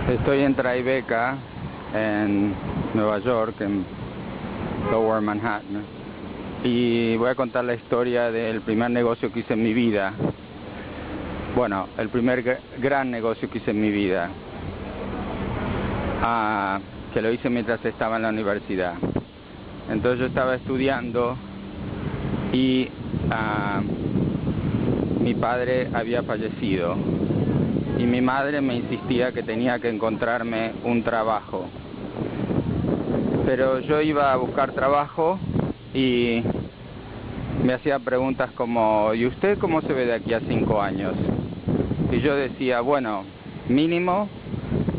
Estoy en Tribeca, en Nueva York, en Lower Manhattan, y voy a contar la historia del primer negocio que hice en mi vida. Bueno, el primer gran negocio que hice en mi vida, que lo hice mientras estaba en la universidad. Entonces yo estaba estudiando y mi padre había fallecido y mi madre me insistía que tenía que encontrarme un trabajo. Pero yo iba a buscar trabajo y me hacía preguntas como: ¿y usted cómo se ve de aquí a 5 años? Y yo decía: bueno, mínimo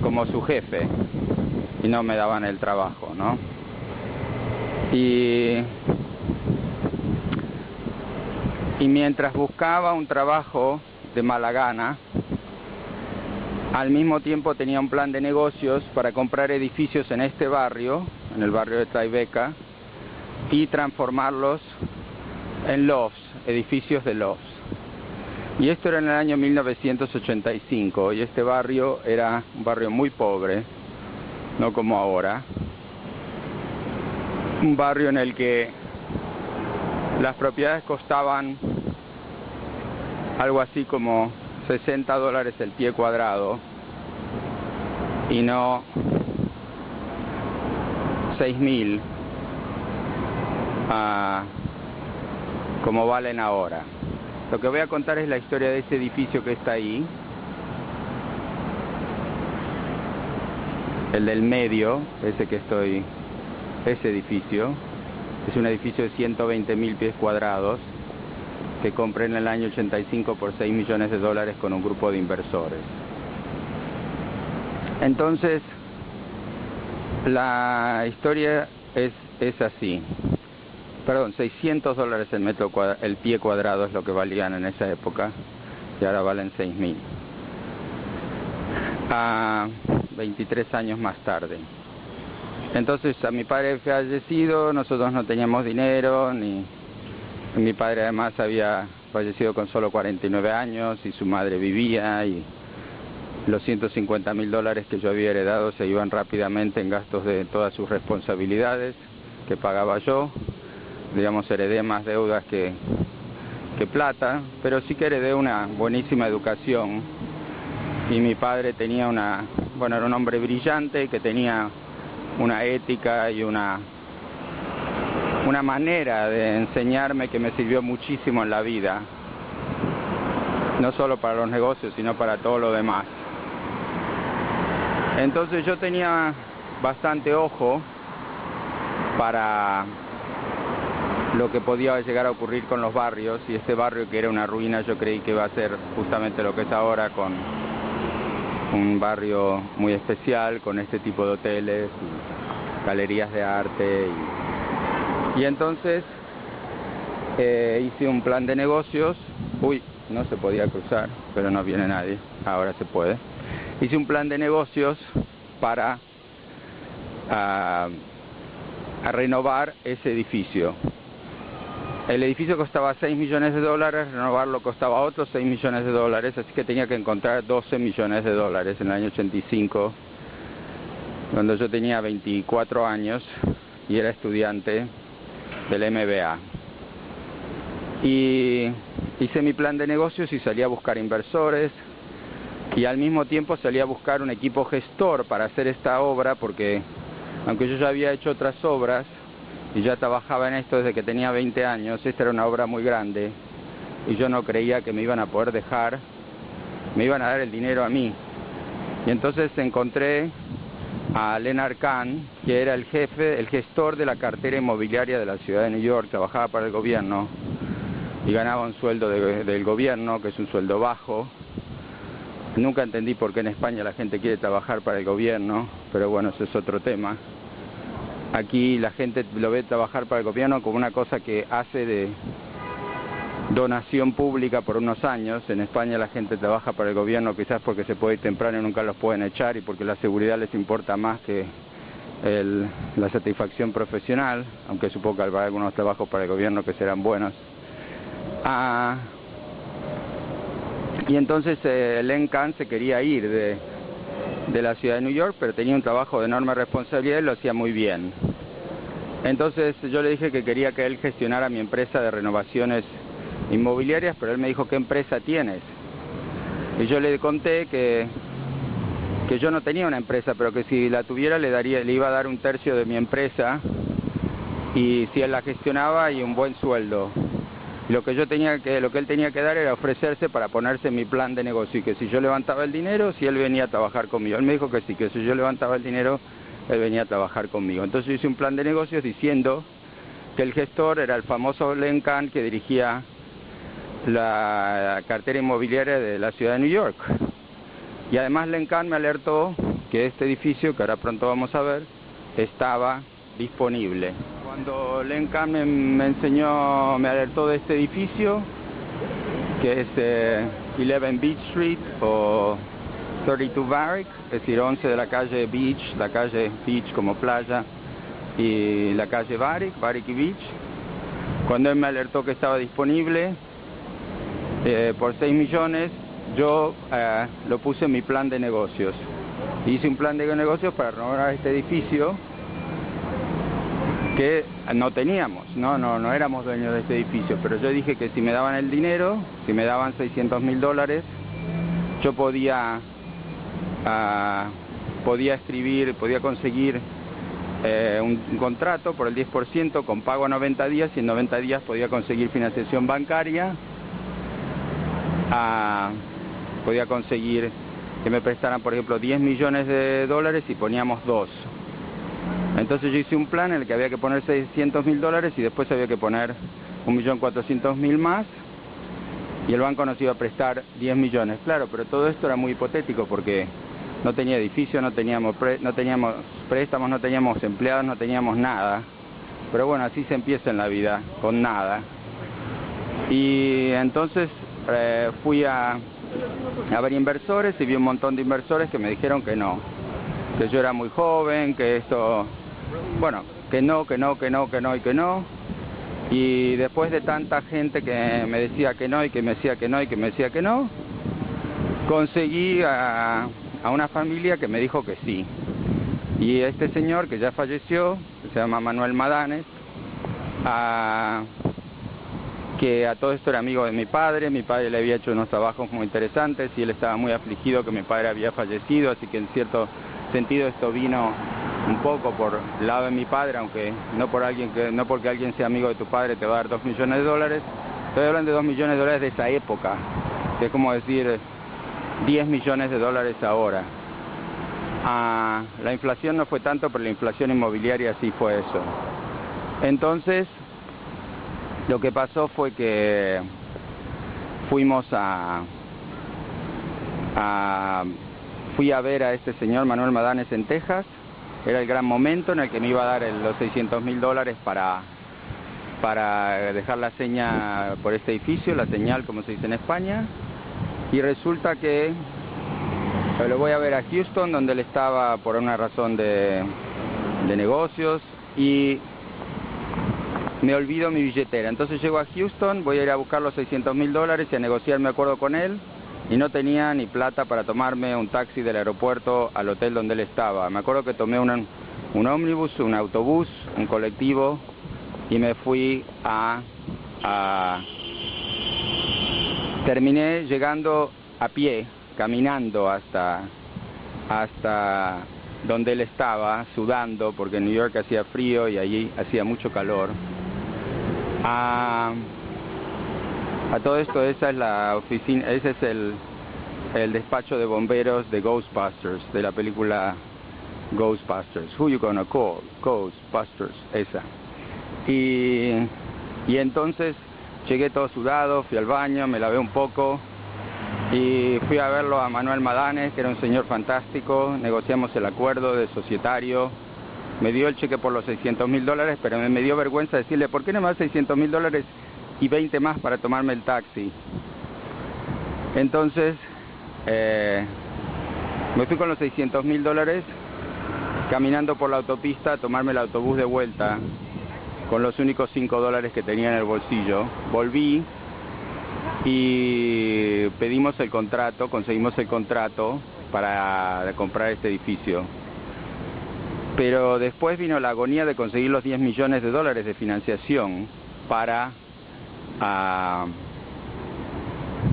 como su jefe. Y no me daban el trabajo, ¿no? Y mientras buscaba un trabajo de mala gana, al mismo tiempo tenía un plan de negocios para comprar edificios en este barrio, en el barrio de Tribeca, y transformarlos en lofts, edificios de lofts. Y esto era en el año 1985, y este barrio era un barrio muy pobre, no como ahora. Un barrio en el que las propiedades costaban algo así como $60 el pie cuadrado y no 6.000 como valen ahora. Lo que voy a contar es la historia de ese edificio que está ahí, el del medio, ese edificio. Es un edificio de 120.000 pies cuadrados que compré en el año 85 por $6 millones con un grupo de inversores. Entonces, la historia es así. Perdón, $600 el pie cuadrado es lo que valían en esa época, y ahora valen 6.000. 23 años más tarde. Entonces, a mi padre fallecido, nosotros no teníamos dinero, mi padre además había fallecido con solo 49 años y su madre vivía, y los $150.000 que yo había heredado se iban rápidamente en gastos de todas sus responsabilidades que pagaba yo. Digamos, heredé más deudas que plata, pero sí que heredé una buenísima educación. Y mi padre tenía era un hombre brillante que tenía una ética y una manera de enseñarme que me sirvió muchísimo en la vida, no solo para los negocios, sino para todo lo demás. Entonces yo tenía bastante ojo para lo que podía llegar a ocurrir con los barrios, y este barrio, que era una ruina, yo creí que iba a ser justamente lo que es ahora, con un barrio muy especial, con este tipo de hoteles y galerías de arte. Y entonces hice un plan de negocios. No se podía cruzar, pero no viene nadie, ahora se puede. Hice un plan de negocios para a renovar ese edificio. El edificio costaba $6 millones, renovarlo costaba otros $6 millones, así que tenía que encontrar $12 millones en el año 85, cuando yo tenía 24 años y era estudiante del MBA. Y hice mi plan de negocios y salí a buscar inversores, y al mismo tiempo salí a buscar un equipo gestor para hacer esta obra, porque aunque yo ya había hecho otras obras y ya trabajaba en esto desde que tenía 20 años, esta era una obra muy grande y yo no creía que me iban a poder dejar, me iban a dar el dinero a mí. Y entonces encontré a Leonard Kahn, que era el gestor de la cartera inmobiliaria de la ciudad de New York. Trabajaba para el gobierno y ganaba un sueldo del gobierno, que es un sueldo bajo. Nunca entendí por qué en España la gente quiere trabajar para el gobierno, pero bueno, ese es otro tema. Aquí la gente lo ve trabajar para el gobierno como una cosa que hace de donación pública por unos años. En España la gente trabaja para el gobierno quizás porque se puede ir temprano y nunca los pueden echar, y porque la seguridad les importa más que la satisfacción profesional, aunque supongo que habrá algunos trabajos para el gobierno que serán buenos. Y entonces Len Kahn se quería ir de la ciudad de New York, pero tenía un trabajo de enorme responsabilidad y lo hacía muy bien. Entonces yo le dije que quería que él gestionara mi empresa de renovaciones inmobiliarias, pero él me dijo, ¿qué empresa tienes? Y yo le conté que yo no tenía una empresa, pero que si la tuviera le iba a dar un tercio de mi empresa, y si él la gestionaba, y un buen sueldo. Y lo que él tenía que dar era ofrecerse para ponerse en mi plan de negocio, y que si yo levantaba el dinero, si él venía a trabajar conmigo. Él me dijo que sí, que si yo levantaba el dinero, él venía a trabajar conmigo. Entonces yo hice un plan de negocios diciendo que el gestor era el famoso Len Kahn, que dirigía la cartera inmobiliaria de la ciudad de New York. Y además Len Kahn me alertó que este edificio, que ahora pronto vamos a ver, estaba disponible. Cuando Len Kahn me alertó de este edificio, que es 11 Beach Street o 32 Varick, es decir, 11 de la calle Beach como playa, y la calle Varick y Beach. Cuando él me alertó que estaba disponible por 6 millones, yo lo puse en mi plan de negocios. Hice un plan de negocios para renovar este edificio que no teníamos, no éramos dueños de este edificio, pero yo dije que si me daban el dinero, si me daban $600,000, yo podía conseguir un contrato por el 10% con pago a 90 días, y en 90 días podía conseguir financiación bancaria, podía conseguir que me prestaran, por ejemplo, $10 millones y poníamos 2. Entonces yo hice un plan en el que había que poner $600,000 y después había que poner 1.400.000 más, y el banco nos iba a prestar 10 millones. Claro, pero todo esto era muy hipotético porque no tenía edificio, no teníamos préstamos, no teníamos empleados, no teníamos nada. Pero bueno, así se empieza en la vida, con nada. Y entonces fui a ver inversores, y vi un montón de inversores que me dijeron que no, que yo era muy joven, que esto, bueno, que no. Y después de tanta gente que me decía que no, y que me decía que no, y que me decía que no, conseguí a una familia que me dijo que sí. Y este señor, que ya falleció, que se llama Manuel Madanes, que a todo esto era amigo de mi padre le había hecho unos trabajos muy interesantes, y él estaba muy afligido que mi padre había fallecido, así que en cierto sentido esto vino un poco por el lado de mi padre, aunque no porque alguien sea amigo de tu padre te va a dar $2 millones. Estoy hablando de $2 millones de esa época, que es como decir $10 millones ahora. La inflación no fue tanto, pero la inflación inmobiliaria sí fue eso. Entonces lo que pasó fue que fuimos fui a ver a este señor Manuel Madanes en Texas. Era el gran momento en el que me iba a dar los $600,000 para dejar la seña por este edificio, la señal, como se dice en España. Y resulta que lo voy a ver a Houston, donde él estaba por una razón de negocios, y me olvido mi billetera. Entonces llego a Houston, voy a ir a buscar los $600,000 y a negociar mi acuerdo con él, y no tenía ni plata para tomarme un taxi del aeropuerto al hotel donde él estaba. Me acuerdo que tomé un ómnibus, un autobús, un colectivo, y me fui terminé llegando a pie, caminando hasta donde él estaba, sudando, porque en New York hacía frío y allí hacía mucho calor. A todo esto, esa es la oficina, ese es el despacho de bomberos de Ghostbusters, de la película Ghostbusters. Who you gonna call? Ghostbusters, esa. Y entonces llegué todo sudado, fui al baño, me lavé un poco y fui a verlo a Manuel Madanes, que era un señor fantástico. Negociamos el acuerdo de societario. Me dio el cheque por los $600,000, pero me dio vergüenza decirle, ¿por qué no me das $600,000 y 20 más para tomarme el taxi? Entonces me fui con los $600,000 caminando por la autopista a tomarme el autobús de vuelta con los únicos $5 que tenía en el bolsillo. Volví y pedimos el contrato, conseguimos el contrato para comprar este edificio. Pero después vino la agonía de conseguir los 10 millones de dólares de financiación para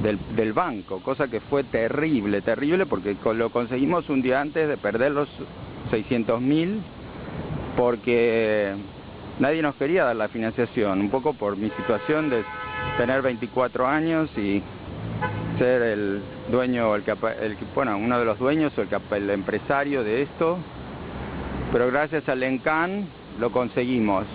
del banco, cosa que fue terrible porque lo conseguimos un día antes de perder los 600.000, porque nadie nos quería dar la financiación, un poco por mi situación de tener 24 años y ser el dueño, uno de los dueños o el empresario de esto. Pero gracias al ENCAN lo conseguimos.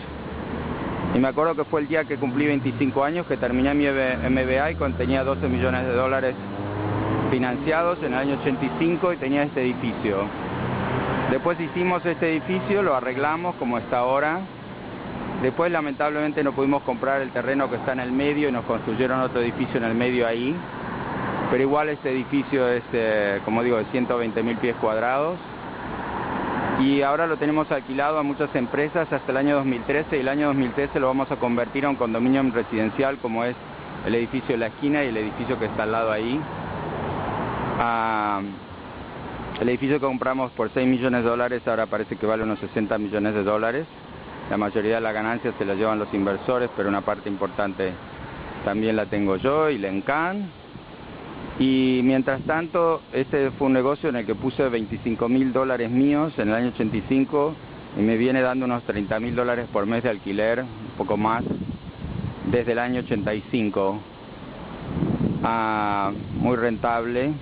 Y me acuerdo que fue el día que cumplí 25 años que terminé mi MBA y tenía 12 millones de dólares financiados en el año 85 y tenía este edificio. Después hicimos este edificio, lo arreglamos como está ahora. Después lamentablemente no pudimos comprar el terreno que está en el medio y nos construyeron otro edificio en el medio ahí. Pero igual este edificio es, como digo, de 120.000 pies cuadrados. Y ahora lo tenemos alquilado a muchas empresas hasta el año 2013, y el año 2013 lo vamos a convertir a un condominio residencial, como es el edificio de la esquina y el edificio que está al lado ahí. El edificio que compramos por 6 millones de dólares ahora parece que vale unos 60 millones de dólares. La mayoría de las ganancias se las llevan los inversores, pero una parte importante también la tengo yo y la ENCAN. Y mientras tanto, este fue un negocio en el que puse 25.000 dólares míos en el año 85 y me viene dando unos 30.000 dólares por mes de alquiler, un poco más, desde el año 85. Muy rentable.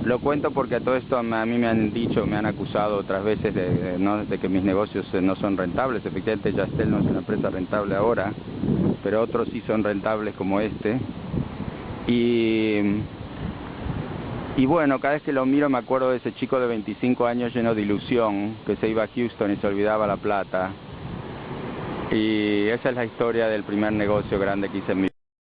Lo cuento porque a todo esto a mí me han dicho, me han acusado otras veces de que mis negocios no son rentables. Efectivamente, Yastel no es una empresa rentable ahora, pero otros sí son rentables como este. Y bueno, cada vez que lo miro me acuerdo de ese chico de 25 años lleno de ilusión, que se iba a Houston y se olvidaba la plata. Y esa es la historia del primer negocio grande que hice en mi vida.